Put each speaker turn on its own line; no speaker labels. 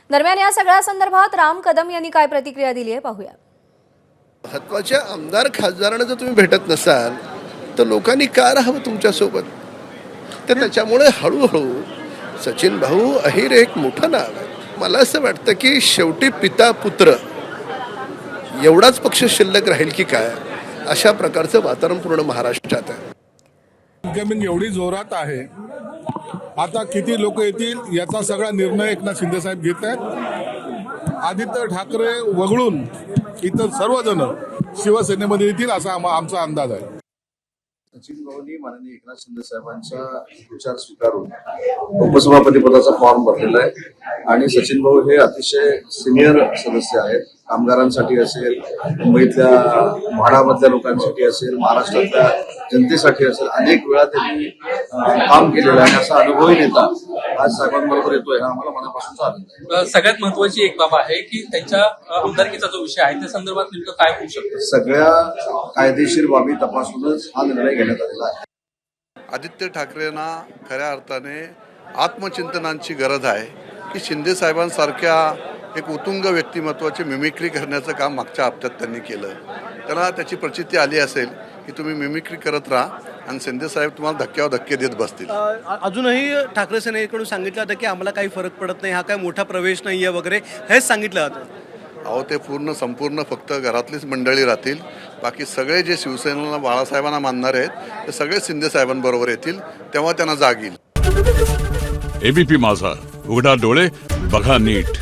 दरम्यान या सगळ्या संदर्भात राम कदम यांनी काय प्रतिक्रिया दिली आहे पाहूया.
महत्वाच्या आमदार खासदारांना जर तुम्ही भेटत नसाल तर लोकांनी का राहावं तुमच्यासोबत. तर त्याच्यामुळे हळूहळू सचिन भाऊ अहिर एक मोठं नाव आहे. मला असं वाटतं की शेवटी पिता पुत्र एवढाच पक्ष शिल्लक राहील की काय, अशा प्रकारचं वातावरण पूर्ण महाराष्ट्रात आहे.
इन्कमिंग एवढी जोरात आहे, आता किती लोक येतील याचा सगळा निर्णय एकनाथ शिंदे साहेब घेत आहेत. आदित्य ठाकरे वगळून इतर सर्वजण शिवसेनेमध्ये येतील असा आमचा अंदाज आहे.
सचिन भाऊंनी माननीय एकनाथ शिंदे साहेबांचा विचार स्वीकारून उपसभापती पदाचा फॉर्म भरलेला आहे आणि सचिन भाऊ हे अतिशय सिनियर सदस्य आहेत. कामगारांसाठी असेल, मुंबईतल्या म्हाडामधल्या लोकांसाठी असेल, महाराष्ट्रातल्या जनतेसाठी असेल, अनेक वेळा त्यांनी काम केलेलं आहे. असा अनुभवही नेता आज साहेबांबरोबर येतोय हा आम्हाला मनापासूनचा आनंद आहे.
सगळ्यात महत्वाची एक बाब आहे की त्यांच्या आमदारकीचा जो विषय आहे त्या संदर्भात नेमकं काय होऊ शकतं.
सगळ्या कायदेशीर बाबी तपासूनच हा निर्णय घेण्यात आलेला आहे.
आदित्य ठाकरेंना खऱ्या अर्थाने आत्मचिंतनाची गरज आहे की शिंदे साहेबांसारख्या एक उत्तुंग व्यक्तिमत्वाची मिमिक्री करण्याचं काम मागच्या हप्त्यात त्यांनी केलं. त्यांना त्याची प्रचिती आली असेल की तुम्ही मिमिक्री करत राहा आणि शिंदे साहेब तुम्हाला धक्क्यावर धक्के देत बसतील.
अजूनही ठाकरे सेनेकडून सांगितलं जातं की आम्हाला काही फरक पडत नाही, हा काय मोठा प्रवेश नाही आहे वगैरे हेच सांगितलं जातं.
अहो ते संपूर्ण फक्त घरातलीच मंडळी राहतील. बाकी सगळे जे शिवसेनेला बाळासाहेबांना मानणारे आहेत ते सगळे शिंदे साहेबांबरोबर येतील, तेव्हा त्यांना जाग येईल.
एबीपी माझा, उघडा डोळे बघा नीट.